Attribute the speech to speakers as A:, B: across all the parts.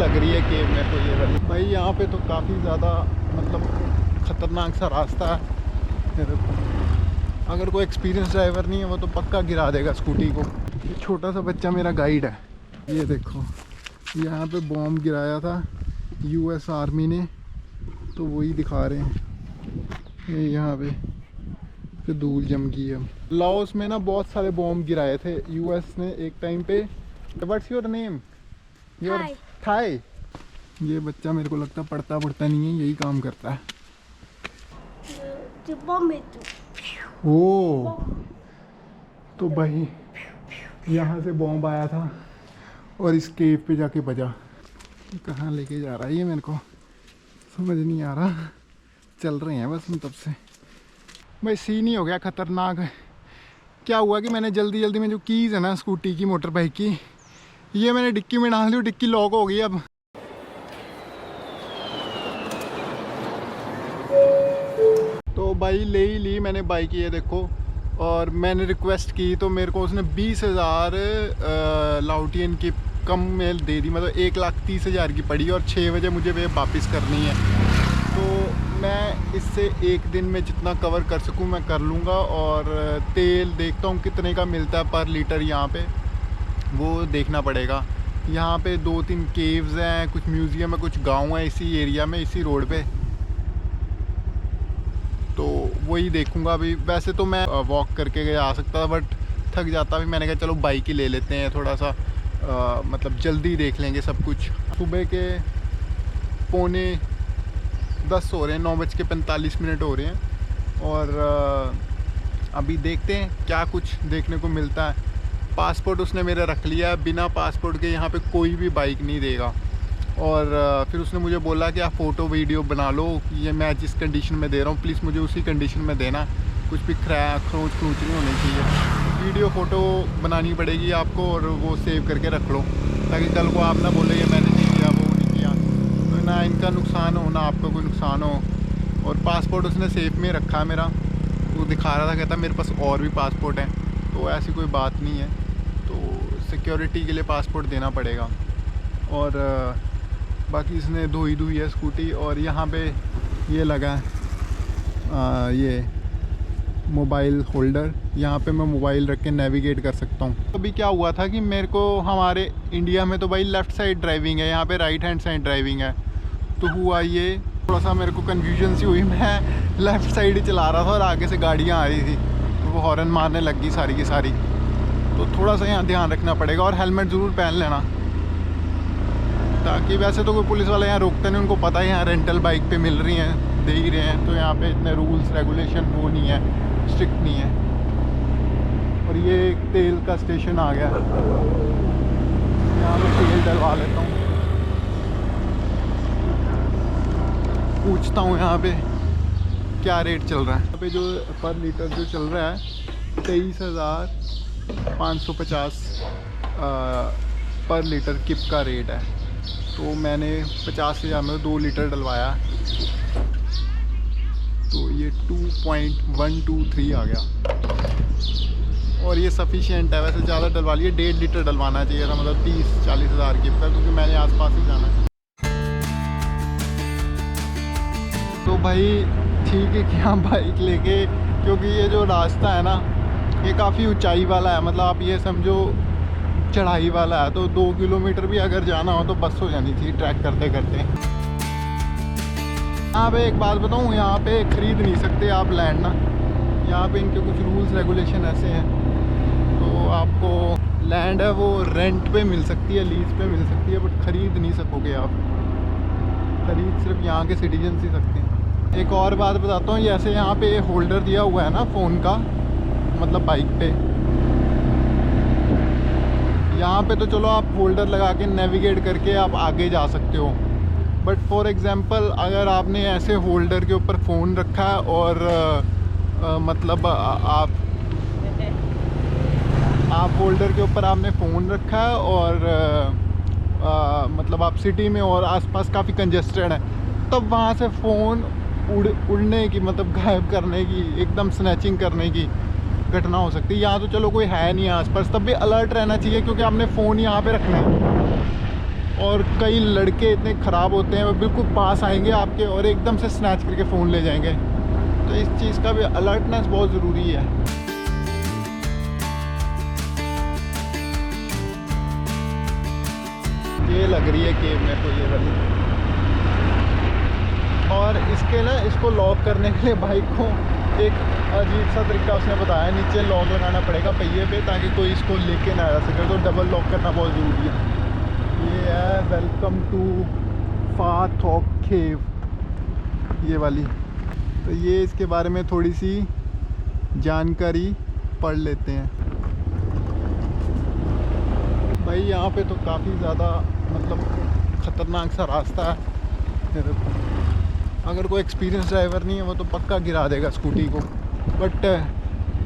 A: लग रही है केव मेरे को ये वाली। भाई यहाँ पे तो काफ़ी ज़्यादा मतलब ख़तरनाक सा रास्ता है। ये देखो, अगर कोई एक्सपीरियंस ड्राइवर नहीं है वो तो पक्का गिरा देगा स्कूटी को। ये छोटा सा बच्चा मेरा गाइड है। ये देखो, यहाँ पे बॉम्ब गिराया था यूएस आर्मी ने, तो वही दिखा रहे हैं। ये यहाँ पे धूल जम गई है। लाओस में ना बहुत सारे बॉम्ब गिराए थे यूएस ने एक टाइम पे। What's your name? Your thigh. ये बच्चा मेरे को लगता पढ़ता नहीं है, यही काम करता है। ओ, तो भाई यहाँ से बॉम्ब आया था और इस केव पे जाके बजा। कहाँ लेके जा रहा है ये मेरे को समझ नहीं आ रहा। चल रहे हैं बस हम तब से। भाई सीन ही हो गया ख़तरनाक। क्या हुआ कि मैंने जल्दी में जो कीज़ है ना स्कूटी की, मोटर बाइक की, ये मैंने डिक्की में डाल दी और डिक्की लॉक हो गई। अब तो भाई ले ही ली मैंने बाइक, ये देखो। और मैंने रिक्वेस्ट की तो मेरे को उसने 20,000 लाउटियन की कम में दे दी, मतलब 1,30,000 की पड़ी और 6 बजे मुझे वे वापस करनी है। तो मैं इससे एक दिन में जितना कवर कर सकूं मैं कर लूँगा। और तेल देखता हूँ कितने का मिलता है पर लीटर यहाँ पे, वो देखना पड़ेगा। यहाँ पे 2-3 केव्स हैं, कुछ म्यूज़ियम है, कुछ गांव है इसी एरिया में, इसी रोड पे। तो वही देखूँगा अभी। वैसे तो मैं वॉक करके आ सकता था बट थक जाता भी। मैंने कहा चलो बाइक ही ले लेते हैं, थोड़ा सा मतलब जल्दी देख लेंगे सब कुछ। सुबह के 9:45 हो रहे हैं, 9:45 हो रहे हैं। और अभी देखते हैं क्या कुछ देखने को मिलता है। पासपोर्ट उसने मेरा रख लिया है, बिना पासपोर्ट के यहाँ पे कोई भी बाइक नहीं देगा। और फिर उसने मुझे बोला कि आप फ़ोटो वीडियो बना लो, ये मैं जिस कंडीशन में दे रहा हूँ प्लीज़ मुझे उसी कंडीशन में देना, कुछ भी खरोंच नहीं होनी चाहिए। वीडियो फ़ोटो बनानी पड़ेगी आपको और वो सेव करके रख लो, ताकि कल को आप ना बोले ये मैंने नहीं किया, वो नहीं किया, तो ना इनका नुकसान हो ना आपका कोई नुकसान हो। और पासपोर्ट उसने सेफ में रखा है मेरा, वो दिखा रहा था, कहता मेरे पास और भी पासपोर्ट हैं। तो ऐसी कोई बात नहीं है, तो सिक्योरिटी के लिए पासपोर्ट देना पड़ेगा। और बाकी इसने धोई है स्कूटी। और यहाँ पे ये लगा है ये मोबाइल होल्डर, यहाँ पे मैं मोबाइल रख के नेविगेट कर सकता हूँ। अभी क्या हुआ था कि मेरे को, हमारे इंडिया में तो भाई लेफ़्ट साइड ड्राइविंग है, यहाँ पे राइट हैंड साइड ड्राइविंग है। तो हुआ ये, थोड़ा सा मेरे को कन्फ्यूजन सी हुई। मैं लेफ़्ट साइड ही चला रहा था और आगे से गाड़ियाँ आ रही थी, तो वो हॉर्न मारने लग गई सारी की सारी। तो थोड़ा सा यहाँ ध्यान रखना पड़ेगा। और हेलमेट ज़रूर पहन लेना, ताकि वैसे तो कोई पुलिस वाले यहाँ रोकते नहीं, उनको पता है यहाँ रेंटल बाइक पे मिल रही हैं, दे ही रहे हैं, तो यहाँ पे इतने रूल्स रेगुलेशन वो नहीं है, स्ट्रिक्ट नहीं है। और ये एक तेल का स्टेशन आ गया, यहाँ पे तेल डलवा लेता हूँ। पूछता हूँ यहाँ पे क्या रेट चल रहा है। यहाँ पे जो पर लीटर जो चल रहा है 23,550 पर लीटर किप का रेट है। तो मैंने 50,000 में 2 लीटर डलवाया, तो ये 2.123 आ गया। और ये सफिशिएंट है, वैसे ज़्यादा डलवा लिए, 1.5 लीटर डलवाना चाहिए था, मतलब 30-40 हज़ार किप का, क्योंकि मैंने आसपास ही जाना है। तो भाई ठीक है कि हम बाइक लेके, क्योंकि ये जो रास्ता है ना ये काफ़ी ऊंचाई वाला है, मतलब आप ये समझो चढ़ाई वाला है। तो 2 किलोमीटर भी अगर जाना हो तो बस हो जानी थी ट्रैक करते करते। यहाँ पे एक बात बताऊँ, यहाँ पे ख़रीद नहीं सकते आप लैंड ना, यहाँ पे इनके कुछ रूल्स रेगुलेशन ऐसे हैं। तो आपको लैंड है वो रेंट पे मिल सकती है, लीज पे मिल सकती है, बट ख़रीद नहीं सकोगे आप। ख़रीद सिर्फ यहाँ के सिटीजन ही सकते हैं। एक और बात बताता हूँ, जैसे यहाँ पे होल्डर दिया हुआ है ना फ़ोन का, मतलब बाइक पे, यहाँ पे तो चलो आप होल्डर लगा के नेविगेट करके आप आगे जा सकते हो। बट फॉर एग्ज़ाम्पल अगर आपने ऐसे होल्डर के ऊपर फ़ोन रखा है और मतलब आप होल्डर के ऊपर आपने फ़ोन रखा है और मतलब आप सिटी में और आसपास काफ़ी कंजेस्टेड है, तब वहाँ से फ़ोन उड़ने की, मतलब गायब करने की, एकदम स्नैचिंग करने की घटना हो सकती है। यहाँ तो चलो कोई है नहीं आसपास, तब भी अलर्ट रहना चाहिए, क्योंकि आपने फ़ोन यहाँ पे रखना है। और कई लड़के इतने ख़राब होते हैं, वो बिल्कुल पास आएंगे आपके और एकदम से स्नैच करके फ़ोन ले जाएंगे। तो इस चीज़ का भी अलर्टनेस बहुत ज़रूरी है। ये लग रही है केव मेरे को, ये वाली। और इसको लॉक करने के लिए बाइक को एक अजीब सा तरीका उसने बताया, नीचे लॉक लगाना पड़ेगा पहिए पे ताकि कोई इसको लेके ना आ सके, तो डबल लॉक करना बहुत ज़रूरी है। ये है वेलकम टू फा थॉक केव, ये वाली। तो ये इसके बारे में थोड़ी सी जानकारी पढ़ लेते हैं। भाई यहाँ पे तो काफ़ी ज़्यादा मतलब ख़तरनाक सा रास्ता है। अगर कोई एक्सपीरियंस ड्राइवर नहीं है वो तो पक्का गिरा देगा स्कूटी को, बट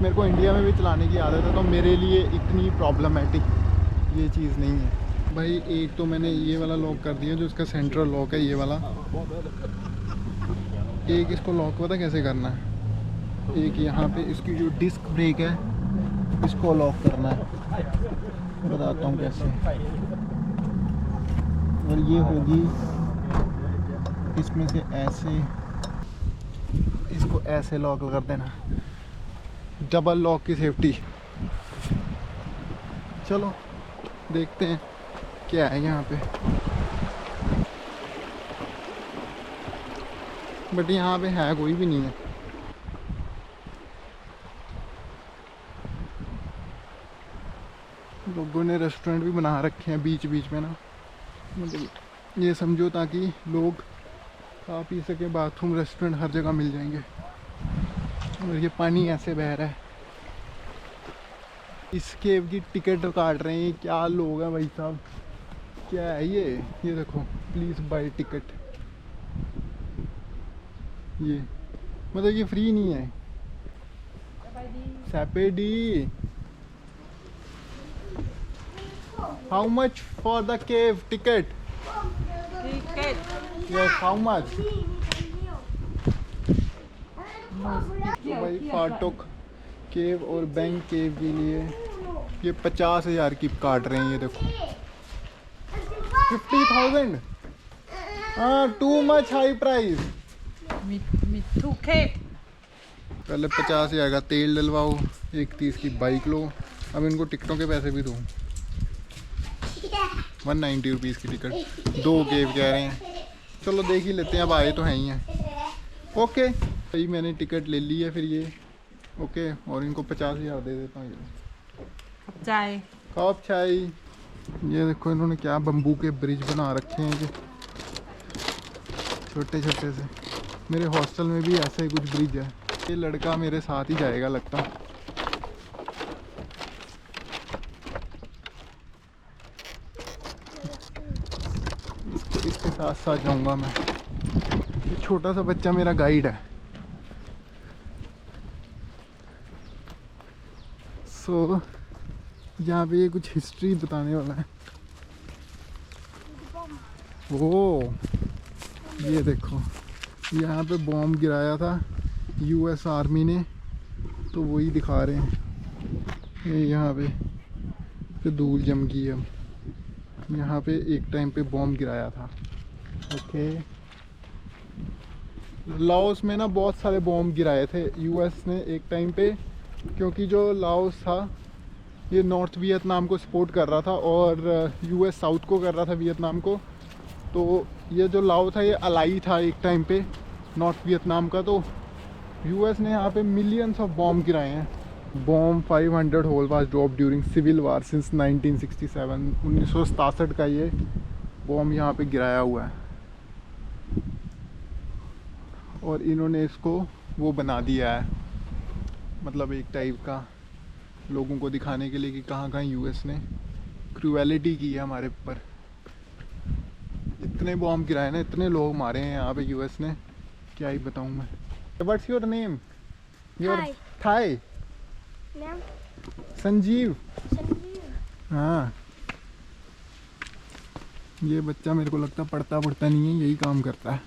A: मेरे को इंडिया में भी चलाने की आदत है, तो मेरे लिए इतनी प्रॉब्लमेटिक ये चीज़ नहीं है। भाई एक तो मैंने ये वाला लॉक कर दिया जो इसका सेंट्रल लॉक है, ये वाला। एक इसको लॉक पता कैसे करना है, एक यहाँ पे इसकी जो डिस्क ब्रेक है इसको लॉक करना है, बताता हूँ कैसे। और ये होगी इसमें से ऐसे, इसको ऐसे लॉक कर देना, डबल लॉक की सेफ्टी। चलो देखते हैं क्या है यहाँ पे। बट यहाँ पे है कोई भी नहीं है। लोगों ने रेस्टोरेंट भी बना रखे हैं बीच बीच में ना, मतलब ये समझो ताकि लोग खा पी सके। बाथरूम रेस्टोरेंट हर जगह मिल जाएंगे। और ये पानी ऐसे बह रहा है। इस केव की टिकट काट रहे हैं, क्या लोग हैं भाई साहब, क्या है ये देखो, प्लीज़ बाय टिकट। ये मतलब ये फ्री नहीं है। सैपेडी, how much for the cave ticket? Yes, how much? तो भाई फाटोक केव और बैंक केव के लिए ये 50,000 की काट रहे हैं। ये देखो 50,000। हाँ, टू मच हाई प्राइस। पहले 50,000 का तेल डलवाओ, 31 की बाइक लो। अब इनको टिकटों के पैसे भी दो। 190 रुपीज़ की टिकट, 2 केव कह रहे हैं। चलो देख ही लेते हैं, अब आए तो हैं ही हैं। ओके भाई मैंने टिकट ले ली है फिर ये। ओके, और इनको 50,000 दे देता हूँ।
B: चाय,
A: कप चाय। ये देखो इन्होंने क्या बम्बू के ब्रिज बना रखे हैं ये छोटे छोटे से। मेरे हॉस्टल में भी ऐसा ही कुछ ब्रिज है। ये लड़का मेरे साथ ही जाएगा लगता। इसके साथ साथ जाऊंगा मैं। ये छोटा सा बच्चा मेरा गाइड है। सो यहाँ पे ये कुछ हिस्ट्री बताने वाला है। ओ ये देखो, यहाँ पे बॉम्ब गिराया था यूएस आर्मी ने, तो वही दिखा रहे हैं। ये यहाँ पे धूल जम गई है। यहाँ पे एक टाइम पे बॉम्ब गिराया था। ओके, लाओस में ना बहुत सारे बॉम्ब गिराए थे यूएस ने एक टाइम पे, क्योंकि जो लाओस था ये नॉर्थ वियतनाम को सपोर्ट कर रहा था और यूएस साउथ को कर रहा था वियतनाम को। तो ये जो लाओ था ये अलाई था एक टाइम पे नॉर्थ वियतनाम का। तो यूएस ने यहाँ पे मिलियंस ऑफ बॉम्ब गिराए हैं। Bomb 500 whole was drop during civil war since 1967। 1967 का ये बॉम्ब यहाँ पे गिराया हुआ है। और इन्होंने इसको वो बना दिया है, मतलब एक टाइप का लोगों को दिखाने के लिए कि कहाँ कहाँ यूएस ने क्रूएलिटी की है हमारे ऊपर। इतने बॉम्ब गिराए ना, इतने लोग मारे हैं यहाँ पे यूएस ने, क्या ही बताऊँ मैं। What's your name? Your thigh? Sanjeev. हाँ, ये बच्चा मेरे को लगता पढ़ता नहीं है, यही काम करता है।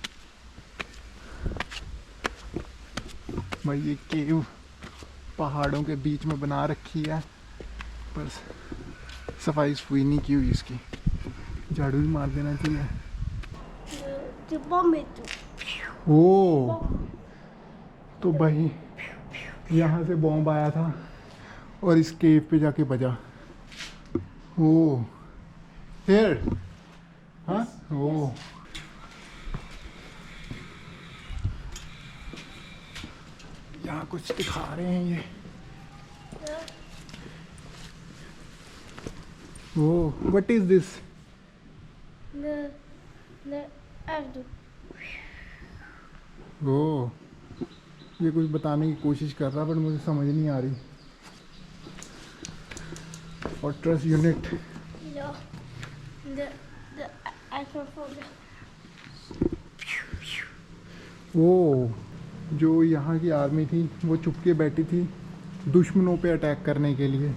A: भाई ये केव पहाड़ों के बीच में बना रखी है, पर सफाई सुई नहीं की हुई इसकी। झाड़ू भी मार देना चाहिए।
C: The bomb it.
A: ओ तो भाई यहाँ से बॉम्ब आया था और इस केव पे जाके बजा। ओ हियर हाँ ओ यहाँ कुछ दिखा रहे हैं ये। Oh what is this?
C: The Ardu.
A: ओ ये कुछ बताने की कोशिश कर रहा पर मुझे समझ नहीं आ रही। Fortress unit.
C: No. The iPhone phone.
A: ओ जो यहाँ की आर्मी थी वो चुपके बैठी थी दुश्मनों पे अटैक करने के लिए।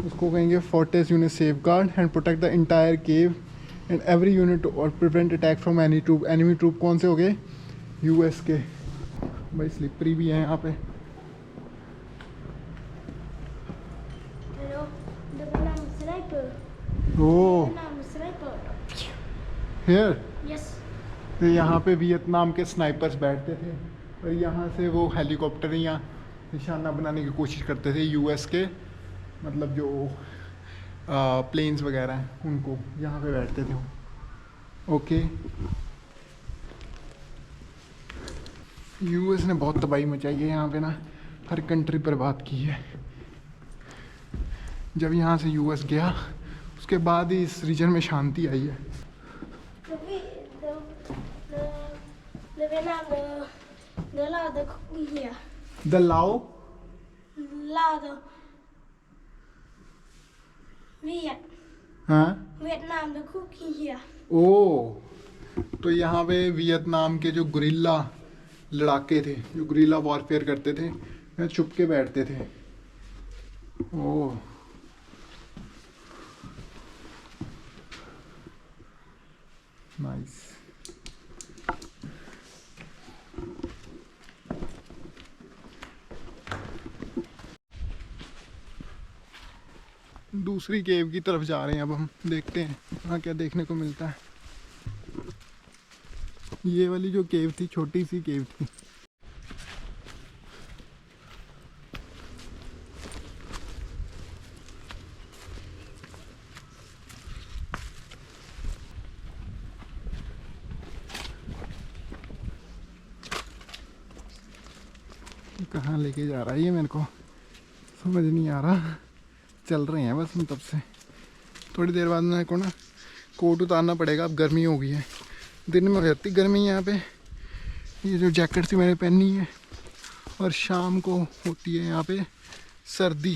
A: उसको कहेंगे fortress unit safeguard and protect the entire cave and every unit और prevent attack from any troop. Enemy troop कौन से हो गए? यूएस के। भाई स्लिपरी भी है यहाँ पे।
C: Hello. The Vietnam sniper.
A: Oh
C: Vietnam sniper.
A: Here
C: Yes.
A: तो यहाँ पे वियतनाम के स्नाइपर्स बैठते थे और यहाँ से वो हेलीकॉप्टर या निशाना बनाने की कोशिश करते थे यूएस के, मतलब जो प्लेन्स वगैरह हैं उनको यहाँ पे बैठते थे वो। ओके यूएस ने बहुत तबाही मचाई है यहाँ पे ना, हर कंट्री बर्बाद की है। जब यहाँ से यूएस गया उसके बाद ही इस रीजन में शांति आई है।
C: The Vietnam the law the cooking here.
A: The लाओ
C: Law the
A: हाँ
C: Vietnam the cooking here.
A: ओ तो यहाँ पे वियतनाम के जो गुरिल्ला लड़ाके थे, जो गुरिल्ला वॉरफेयर करते थे, वह छुप के बैठते थे। ओ नाइस। दूसरी केव की तरफ जा रहे हैं अब हम, देखते हैं वहाँ क्या देखने को मिलता है। ये वाली जो केव थी छोटी सी केव थी। कहाँ लेके जा रहा है ये मेरे को समझ नहीं आ रहा। चल रहे हैं बस हम तब से। थोड़ी देर बाद मेरे को ना कोट उतारना पड़ेगा, अब गर्मी हो गई है। दिन में हो जाती गर्मी यहाँ पे। ये जो जैकेट थी मैंने पहनी है और शाम को होती है यहाँ पे सर्दी।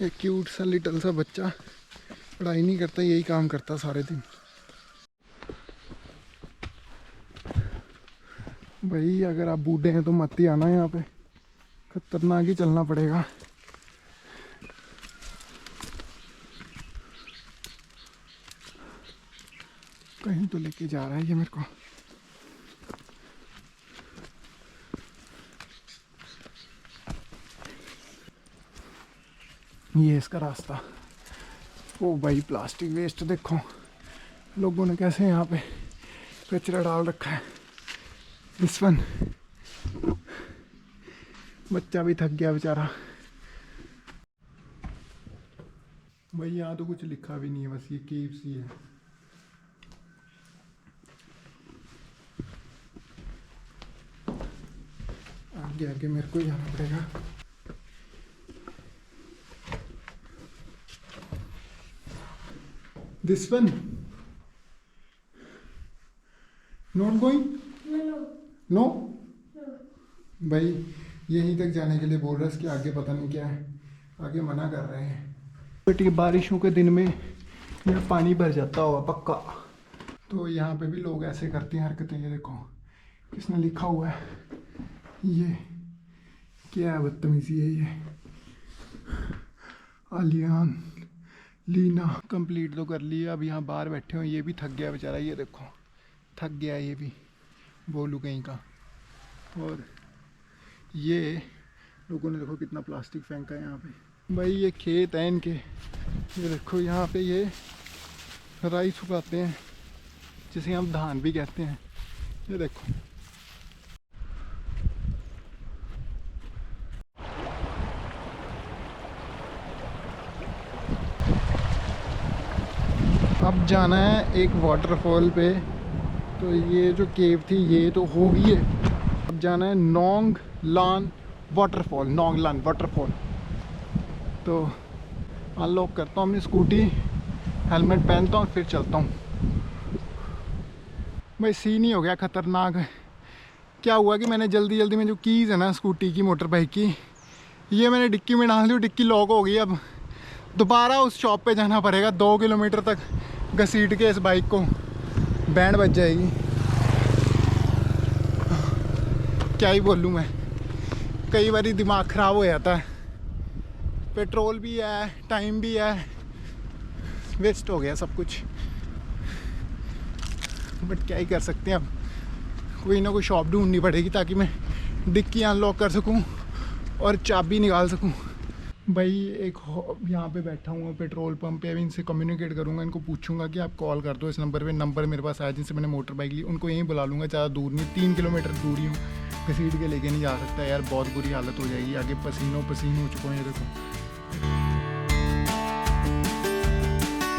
A: एक क्यूट सा लिटल सा बच्चा पढ़ाई नहीं करता, यही काम करता सारे दिन। भाई अगर आप बूढ़े हैं तो मत ही आना यहाँ पे, खतरनाक ही चलना पड़ेगा। कहीं तो लेके जा रहा है ये मेरे को। ये इसका रास्ता। ओ भाई प्लास्टिक वेस्ट देखो, लोगों ने कैसे यहाँ पे कचरा डाल रखा है। दिस वन, बच्चा भी थक गया बेचारा। भाई यहाँ तो कुछ लिखा भी नहीं है, बस ये केव सी है। आगे आगे मेरे को जाना पड़ेगा। This one not going. No भाई यहीं तक जाने के लिए बोल रहा है, इसके आगे पता नहीं क्या है, आगे मना कर रहे हैं। बट ये बारिशों के दिन में यहाँ पानी भर जाता होगा पक्का। तो यहाँ पे भी लोग ऐसे करते हैं हरकतें। ये देखो किसने लिखा हुआ है, ये क्या बदतमीजी है ये। आलियान लीना कंप्लीट तो कर लिया, अब यहाँ बाहर बैठे हो। ये भी थक गया बेचारा, ये देखो थक गया ये भी, बोलू कहीं का। और ये लोगों ने देखो कितना प्लास्टिक फेंका है यहाँ पे। भाई ये खेत है इनके, ये देखो यहाँ पे ये राइस उगाते हैं जिसे हम धान भी कहते हैं। ये देखो अब जाना है एक वाटरफॉल पे। तो ये जो केव थी ये तो हो गई है। अब जाना है नोंग लान वाटरफॉल, नोंग लान वाटरफॉल। तो अनलॉक करता हूँ अपनी स्कूटी, हेलमेट पहनता हूँ, फिर चलता हूँ। भाई सीन ही हो गया ख़तरनाक। क्या हुआ कि मैंने जल्दी जल्दी में जो कीज़ है ना स्कूटी की, मोटर बाइक की, ये मैंने डिक्की में डाल दी, डिक्की लॉक हो गई। अब दोबारा उस शॉप पे जाना पड़ेगा, 2 किलोमीटर तक घसीट के इस बाइक को, बैंड बज जाएगी। क्या ही बोलूँ मैं, कई बार दिमाग ख़राब हो जाता है। पेट्रोल भी है, टाइम भी है, वेस्ट हो गया सब कुछ। बट क्या ही कर सकते हैं, अब कोई ना कोई शॉप ढूंढनी पड़ेगी ताकि मैं डिक्की अनलॉक कर सकूं और चाबी निकाल सकूं। भाई एक यहाँ पे बैठा हूँ पेट्रोल पंप पे, अभी इनसे कम्युनिकेट करूँगा, इनको पूछूंगा कि आप कॉल कर दो इस नंबर पे। नंबर मेरे पास आया जिनसे मैंने मोटर बाइक ली, उनको यहीं बुला लूँगा। ज़्यादा दूर नहीं, 3 किलोमीटर दूरी हूँ, घसीट के लेके नहीं जा सकता यार, बहुत बुरी हालत हो जाएगी। आगे पसीनों पसीन हो चुका हूँ, ये देखो।